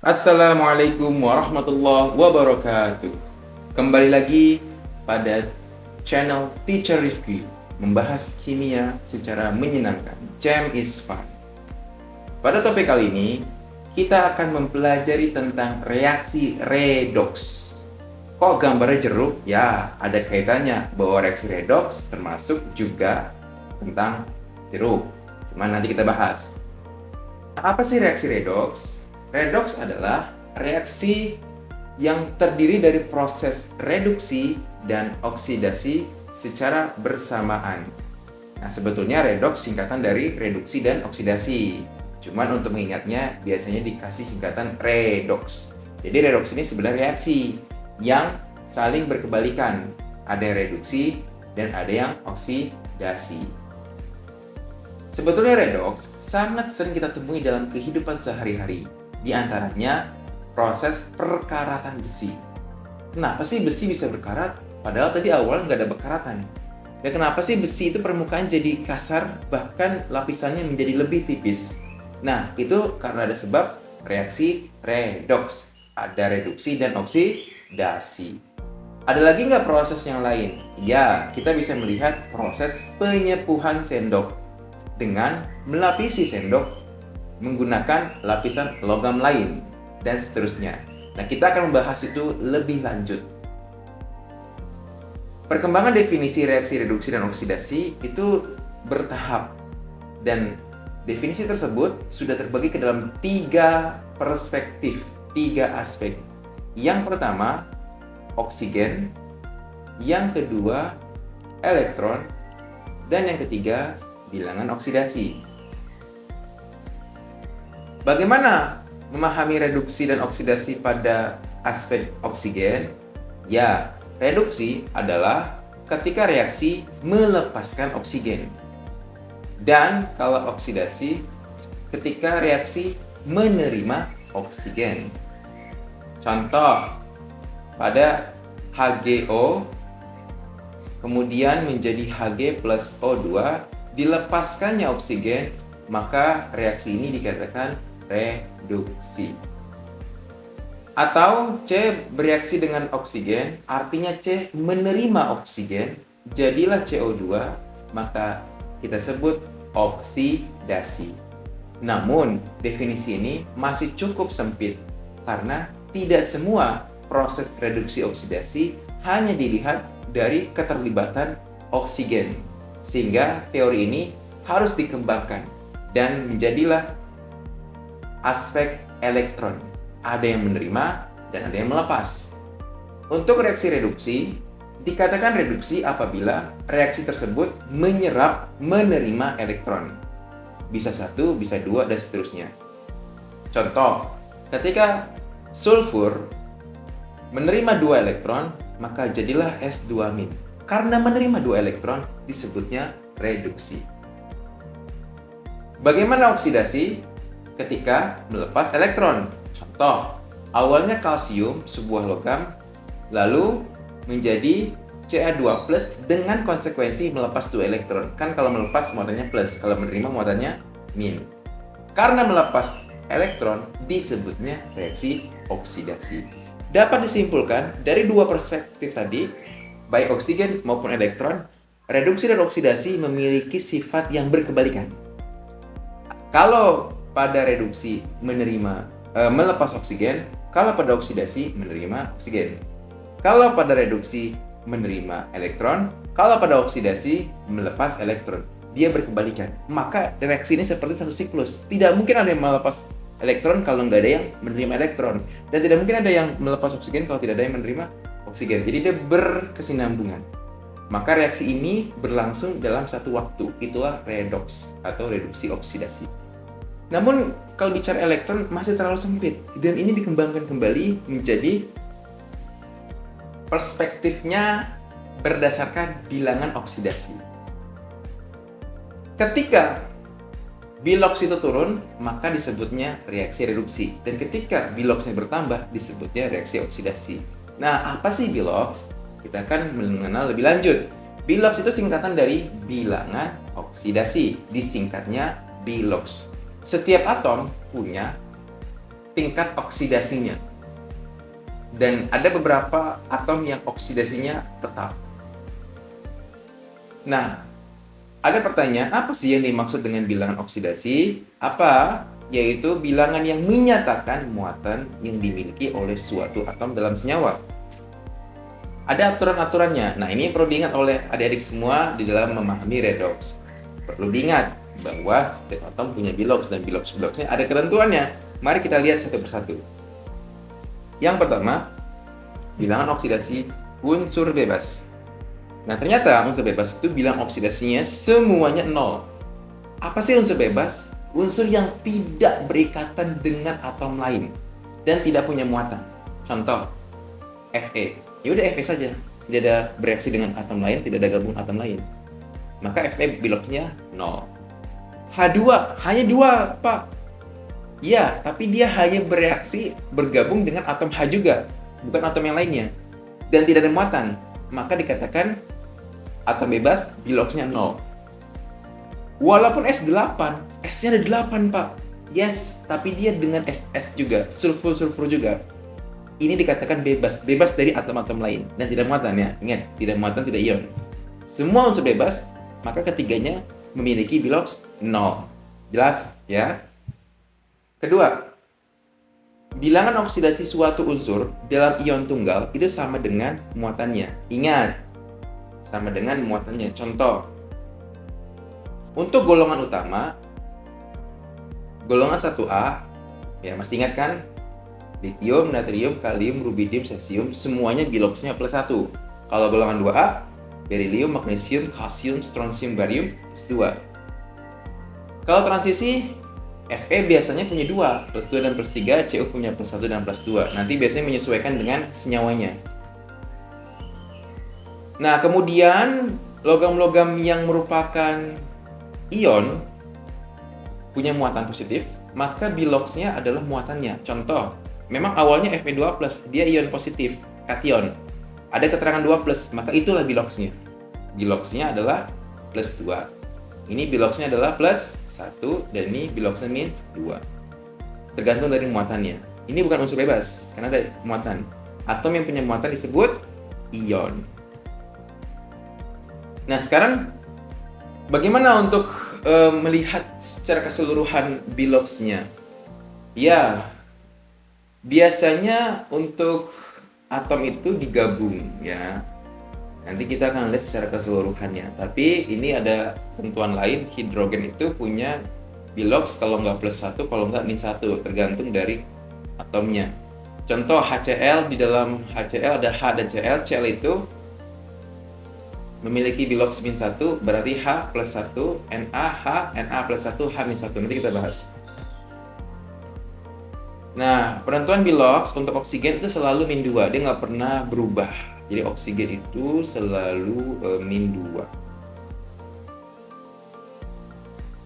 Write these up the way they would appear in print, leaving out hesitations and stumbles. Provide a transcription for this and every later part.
Assalamualaikum warahmatullahi wabarakatuh. Kembali lagi pada channel Teacher Rifki, membahas kimia secara menyenangkan. Chem is fun. Pada topik kali ini, kita akan mempelajari tentang reaksi redoks. Kok gambarnya jeruk? Ya, ada kaitannya bahwa reaksi redoks termasuk juga tentang jeruk. Cuma nanti kita bahas. Apa sih reaksi redoks? Redoks adalah reaksi yang terdiri dari proses reduksi dan oksidasi secara bersamaan. Nah, sebetulnya redoks singkatan dari reduksi dan oksidasi. Cuman untuk mengingatnya biasanya dikasih singkatan redoks. Jadi redoks ini sebenarnya reaksi yang saling berkebalikan. Ada yang reduksi dan ada yang oksidasi. Sebetulnya redoks sangat sering kita temui dalam kehidupan sehari-hari. Di antaranya proses perkaratan besi. Kenapa sih besi bisa berkarat? Padahal tadi awal nggak ada berkaratan. Dan kenapa sih besi itu permukaan jadi kasar, bahkan lapisannya menjadi lebih tipis? Nah, itu karena ada sebab reaksi redoks. Ada reduksi dan oksidasi. Ada lagi nggak proses yang lain? Ya, kita bisa melihat proses penyepuhan sendok dengan melapisi sendok menggunakan lapisan logam lain, dan seterusnya. Nah, kita akan membahas itu lebih lanjut. Perkembangan definisi reaksi reduksi dan oksidasi itu bertahap, dan definisi tersebut sudah terbagi ke dalam 3 perspektif, 3 aspek. Yang pertama, oksigen, yang kedua, elektron, dan yang ketiga, bilangan oksidasi. Bagaimana memahami reduksi dan oksidasi pada aspek oksigen? Ya, reduksi adalah ketika reaksi melepaskan oksigen. Dan kalau oksidasi, ketika reaksi menerima oksigen. Contoh, pada HgO kemudian menjadi Hg plus O2, dilepaskannya oksigen, maka reaksi ini dikatakan reduksi. Atau C bereaksi dengan oksigen, artinya C menerima oksigen, jadilah CO2, maka kita sebut oksidasi. Namun, definisi ini masih cukup sempit, karena tidak semua proses reduksi oksidasi hanya dilihat dari keterlibatan oksigen. Sehingga teori ini harus dikembangkan dan menjadilah aspek elektron. Ada yang menerima dan ada yang melepas. Untuk reaksi reduksi, dikatakan reduksi apabila reaksi tersebut menyerap menerima elektron. Bisa 1, bisa 2, dan seterusnya. Contoh, ketika sulfur menerima 2 elektron, maka jadilah S2-. Karena menerima 2 elektron, disebutnya reduksi. Bagaimana oksidasi? Ketika melepas elektron. Contoh, awalnya kalsium, sebuah logam, lalu menjadi Ca2+ dengan konsekuensi melepas 2 elektron. Kan kalau melepas muatannya plus, kalau menerima muatannya min. Karena melepas elektron, disebutnya reaksi oksidasi. Dapat disimpulkan dari 2 perspektif tadi, baik oksigen maupun elektron, reduksi dan oksidasi memiliki sifat yang berkebalikan. Kalau pada reduksi melepas oksigen, kalau pada oksidasi menerima oksigen. Kalau pada reduksi menerima elektron, kalau pada oksidasi melepas elektron. Dia berkebalikan. Maka reaksi ini seperti satu siklus. Tidak mungkin ada yang melepas elektron kalau nggak ada yang menerima elektron. Dan tidak mungkin ada yang melepas oksigen kalau tidak ada yang menerima oksigen. Jadi dia berkesinambungan. Maka reaksi ini berlangsung dalam satu waktu. Itulah redoks atau reduksi oksidasi. Namun kalau bicara elektron masih terlalu sempit, dan ini dikembangkan kembali menjadi perspektifnya berdasarkan bilangan oksidasi. Ketika biloks itu turun, maka disebutnya reaksi reduksi, dan ketika biloksnya bertambah disebutnya reaksi oksidasi. Nah, apa sih biloks? Kita akan mengenal lebih lanjut. Biloks itu singkatan dari bilangan oksidasi, disingkatnya biloks. Setiap atom punya tingkat oksidasinya. Dan ada beberapa atom yang oksidasinya tetap. Nah, ada pertanyaan, apa sih yang dimaksud dengan bilangan oksidasi? Apa? Yaitu bilangan yang menyatakan muatan yang dimiliki oleh suatu atom dalam senyawa. Ada aturan-aturannya. Nah, ini perlu diingat oleh adik-adik semua di dalam memahami redox. Perlu diingat bahwa setiap atom punya bilox, dan bilox-biloxnya ada ketentuannya. Mari kita lihat satu persatu. Yang pertama, bilangan oksidasi unsur bebas. Nah, ternyata unsur bebas itu bilangan oksidasinya semuanya 0. Apa sih unsur bebas? Unsur yang tidak berikatan dengan atom lain dan tidak punya muatan. Contoh, Fe. Ya udah Fe saja. Tidak ada bereaksi dengan atom lain, tidak ada gabung atom lain. Maka Fe biloxnya 0. H2 hanya 2, Pak. Ya, tapi dia hanya bereaksi bergabung dengan atom H juga, bukan atom yang lainnya. Dan tidak ada muatan. Maka dikatakan atom bebas biloxnya 0. Walaupun S8, S-nya ada 8, Pak. Yes, tapi dia dengan SS juga, sulfur-sulfur juga. Ini dikatakan bebas, bebas dari atom-atom lain dan tidak muatan ya. Ingat, tidak muatan, tidak ion. Semua unsur bebas, maka ketiganya memiliki bilox 0. Jelas ya? Kedua, bilangan oksidasi suatu unsur dalam ion tunggal itu sama dengan muatannya. Ingat, sama dengan muatannya. Contoh, untuk golongan utama, golongan 1A, ya masih ingat kan? Litium, natrium, kalium, rubidium, cesium, semuanya biloxnya +1. Kalau golongan 2A, berilium, magnesium, kalsium, strontium, barium, +2. Kalau transisi, Fe biasanya punya 2, +2 dan +3, Cu punya +1 dan +2. Nanti biasanya menyesuaikan dengan senyawanya. Nah, kemudian logam-logam yang merupakan ion punya muatan positif, maka biloxnya adalah muatannya. Contoh, memang awalnya Fe2+, dia ion positif, kation. Ada keterangan 2+, maka itulah biloxnya. Biloxnya adalah +2. Ini biloxnya adalah +1 dan ini biloxnya -2. Tergantung dari muatannya. Ini bukan unsur bebas karena ada muatan. Atom yang punya muatan disebut ion. Nah, sekarang bagaimana untuk melihat secara keseluruhan biloxnya? Ya, biasanya untuk atom itu digabung ya. Nanti kita akan lihat secara keseluruhannya. Tapi ini ada ketentuan lain, hidrogen itu punya bilox kalau nggak +1, kalau nggak -1, tergantung dari atomnya. Contoh HCl, di dalam HCl ada H dan Cl. Cl itu memiliki bilox -1, berarti H +1, NaH, Na +1, H-1. Nanti kita bahas. Nah, penentuan bilox untuk oksigen itu selalu -2, dia nggak pernah berubah. Jadi oksigen itu selalu -2.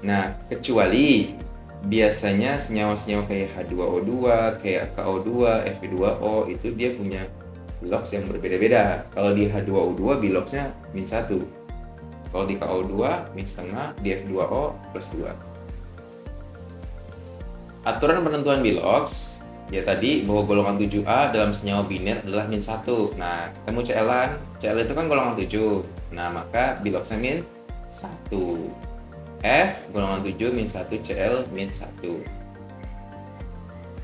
Nah, kecuali biasanya senyawa-senyawa kayak H2O2, kayak KO2, Fe2O itu dia punya bilox yang berbeda-beda. Kalau di H2O2 biloxnya -1. Kalau di KO2 -setengah, di F2O +2. Aturan penentuan bilox ya tadi bahwa golongan 7A dalam senyawa biner adalah -1. Nah, ketemu Cl-an. Cl itu kan golongan 7. Nah, maka biloxnya -1. F golongan 7 -1, Cl -1.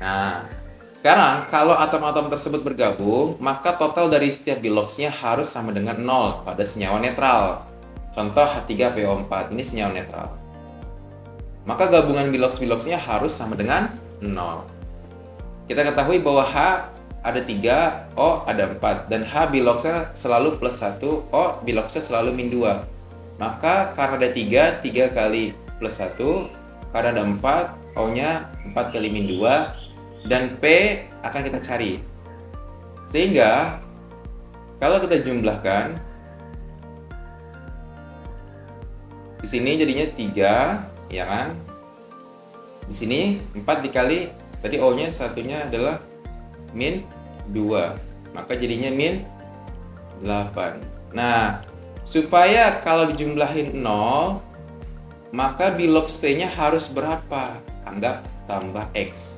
Nah, sekarang kalau atom-atom tersebut bergabung, maka total dari setiap biloxnya harus sama dengan 0 pada senyawa netral. Contoh H3PO4, ini senyawa netral. Maka gabungan bilox-biloxnya harus sama dengan 0. Kita ketahui bahwa H ada 3, O ada 4, dan H biloxnya selalu +1, O biloxnya selalu -2. Maka karena ada 3 kali +1, karena ada 4, O-nya 4 kali -2, dan P akan kita cari. Sehingga kalau kita jumlahkan, di sini jadinya 3, ya kan? Di sini 4 dikali, tadi O-nya satunya adalah -2, maka jadinya -8. Nah, supaya kalau dijumlahin 0, maka bilox P-nya harus berapa? Anggap tambah X.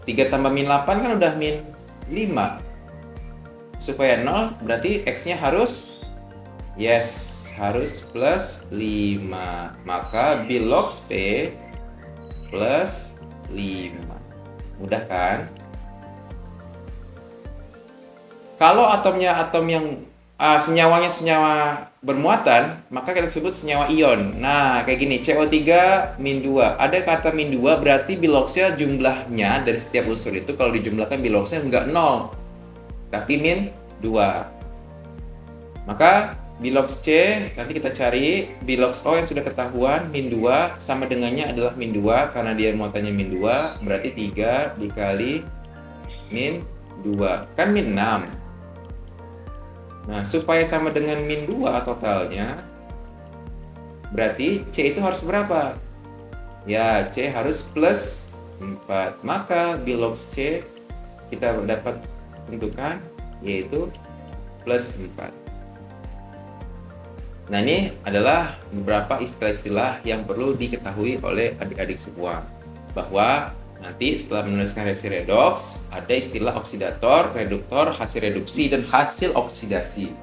3 tambah min 8 kan udah min 5. Supaya 0 berarti X-nya harus harus plus 5. Maka bilox P plus 5. Mudah kan? Kalau atomnya atom yang senyawanya senyawa bermuatan, maka kita sebut senyawa ion. Nah, kayak gini, CO3 min 2. Ada kata min 2 berarti biloxnya jumlahnya dari setiap unsur itu kalau dijumlahkan biloxnya enggak 0, tapi min 2. Maka bilox C nanti kita cari bilox O yang sudah ketahuan min 2 sama dengannya adalah min 2 karena dia muatannya min 2, berarti 3 dikali min 2 kan min 6. Nah, supaya sama dengan min 2 totalnya, berarti C itu harus berapa? Ya, C harus plus 4. Maka bilox C kita dapat tentukan yaitu plus 4. Nah, ini adalah beberapa istilah-istilah yang perlu diketahui oleh adik-adik semua. Bahwa nanti setelah menuliskan reaksi redoks, ada istilah oksidator, reduktor, hasil reduksi, dan hasil oksidasi.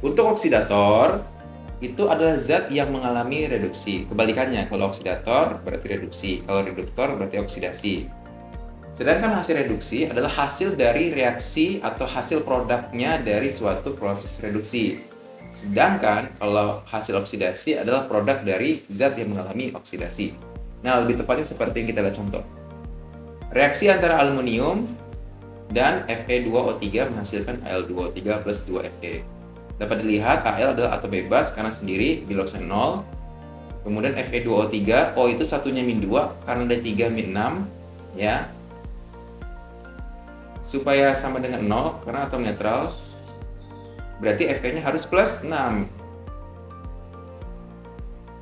Untuk oksidator, itu adalah zat yang mengalami reduksi. Kebalikannya, kalau oksidator berarti reduksi, kalau reduktor berarti oksidasi. Sedangkan hasil reduksi adalah hasil dari reaksi atau hasil produknya dari suatu proses reduksi. Sedangkan kalau hasil oksidasi adalah produk dari zat yang mengalami oksidasi. Nah, lebih tepatnya seperti yang kita lihat contoh. Reaksi antara aluminium dan Fe2O3 menghasilkan Al2O3 plus 2Fe. Dapat dilihat Al adalah atom bebas karena sendiri biloxnya 0. Kemudian Fe2O3, O itu satunya min 2 karena ada 3 min 6 ya. Supaya sama dengan 0 karena atom netral, berarti Fe-nya harus plus 6.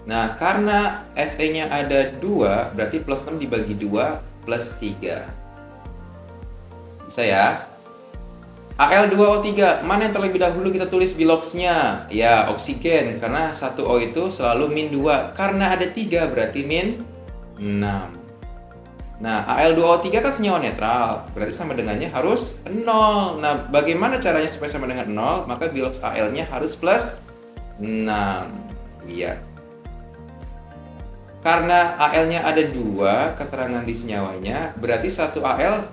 Nah, karena Fe-nya ada 2, berarti plus 6 dibagi 2 plus 3. Bisa ya? Al2O3, mana yang terlebih dahulu kita tulis biloxnya? Ya, oksigen, karena 1O itu selalu min 2. Karena ada 3, berarti min 6. Nah, Al2O3 kan senyawa netral, berarti sama dengannya harus 0. Nah, bagaimana caranya supaya sama dengan 0? Maka bilox Al-nya harus plus 6. Iya. Karena Al-nya ada 2 keterangan di senyawanya, berarti 1 Al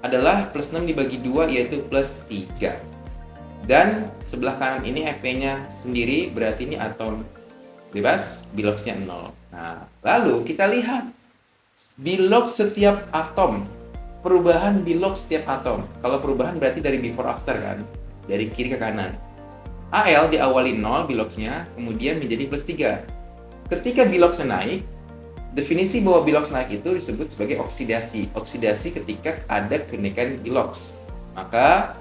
adalah plus 6 dibagi 2 yaitu plus 3. Dan sebelah kanan ini Fe-nya sendiri berarti ini atom bebas, biloxnya 0. Nah, lalu kita lihat bilox setiap atom, perubahan bilox setiap atom. Kalau perubahan berarti dari before after kan, dari kiri ke kanan. Al diawali 0 biloxnya, kemudian menjadi plus 3. Ketika biloxnya naik, definisi bahwa bilox naik itu disebut sebagai oksidasi. Oksidasi ketika ada kenaikan bilox. Maka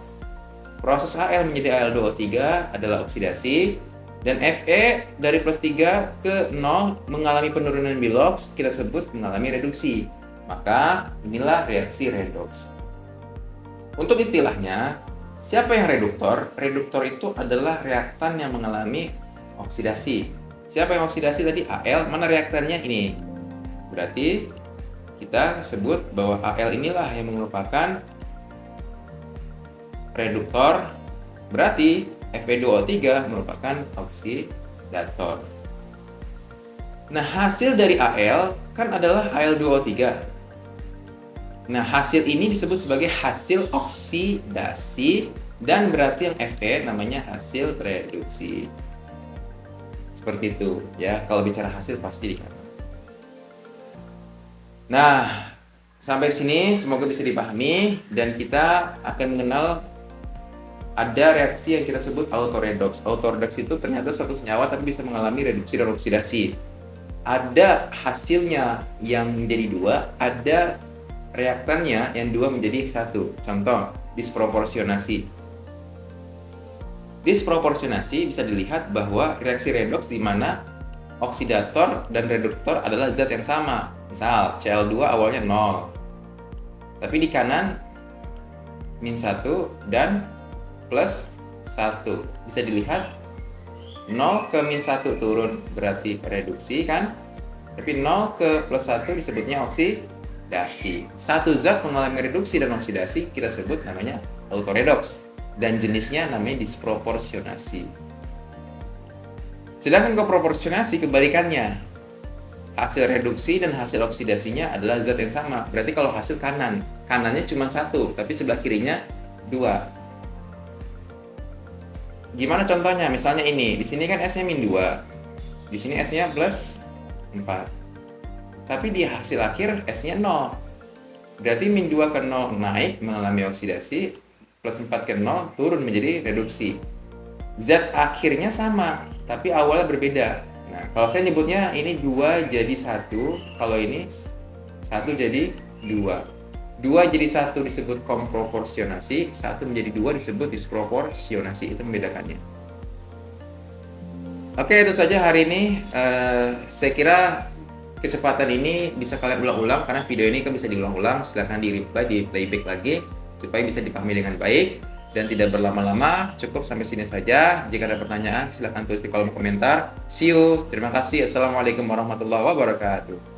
proses Al menjadi Al2O3 adalah oksidasi, dan Fe dari plus 3 ke 0 mengalami penurunan bilox, kita sebut mengalami reduksi. Maka inilah reaksi redoks. Untuk istilahnya, siapa yang reduktor? Reduktor itu adalah reaktan yang mengalami oksidasi. Siapa yang oksidasi tadi? Al. Mana reaktannya? Ini. Berarti kita sebut bahwa Al inilah yang merupakan reduktor. Berarti Fe2O3 merupakan oksidator. Nah, hasil dari Al kan adalah Al2O3. Nah, hasil ini disebut sebagai hasil oksidasi, dan berarti yang Fe namanya hasil reduksi. Seperti itu ya, kalau bicara hasil pasti dikatakan. Nah, sampai sini semoga bisa dipahami, dan kita akan mengenal ada reaksi yang kita sebut autoredox. Autoredox itu ternyata satu senyawa tapi bisa mengalami reduksi dan oksidasi. Ada hasilnya yang menjadi 2, ada reaktannya yang 2 menjadi 1. Contoh, disproporsionasi. Disproporsionasi bisa dilihat bahwa reaksi redoks di mana oksidator dan reduktor adalah zat yang sama. Misal, Cl2 awalnya 0. Tapi di kanan min 1 dan plus 1. Bisa dilihat 0 ke min 1 turun berarti reduksi kan? Tapi 0 ke plus 1 disebutnya oksidasi. oksidasi. Satu zat mengalami reduksi dan oksidasi kita sebut namanya autoredoks, dan jenisnya namanya disproporsionasi. Sedangkan koproporsionasi kebalikannya. Hasil reduksi dan hasil oksidasinya adalah zat yang sama. Berarti kalau hasil kanannya cuma satu, tapi sebelah kirinya dua. Gimana contohnya? Misalnya ini, di sini kan S-nya min 2, di sini S-nya plus 4. Tapi di hasil akhir S-nya 0. Berarti min 2 ke 0 naik mengalami oksidasi, plus 4 ke 0 turun menjadi reduksi. Zat akhirnya sama, tapi awalnya berbeda. Nah, kalau saya nyebutnya ini 2 jadi 1, kalau ini 1 jadi 2. 2 jadi 1 disebut komproporsionasi, 1 menjadi 2 disebut disproporsionasi, itu membedakannya. Oke, itu saja hari ini. Saya kira kecepatan ini bisa kalian ulang-ulang, karena video ini kan bisa diulang-ulang. Silahkan di-reply, di-playback lagi, supaya bisa dipahami dengan baik. Dan tidak berlama-lama, cukup sampai sini saja. Jika ada pertanyaan, silahkan tulis di kolom komentar. See you, terima kasih. Assalamualaikum warahmatullahi wabarakatuh.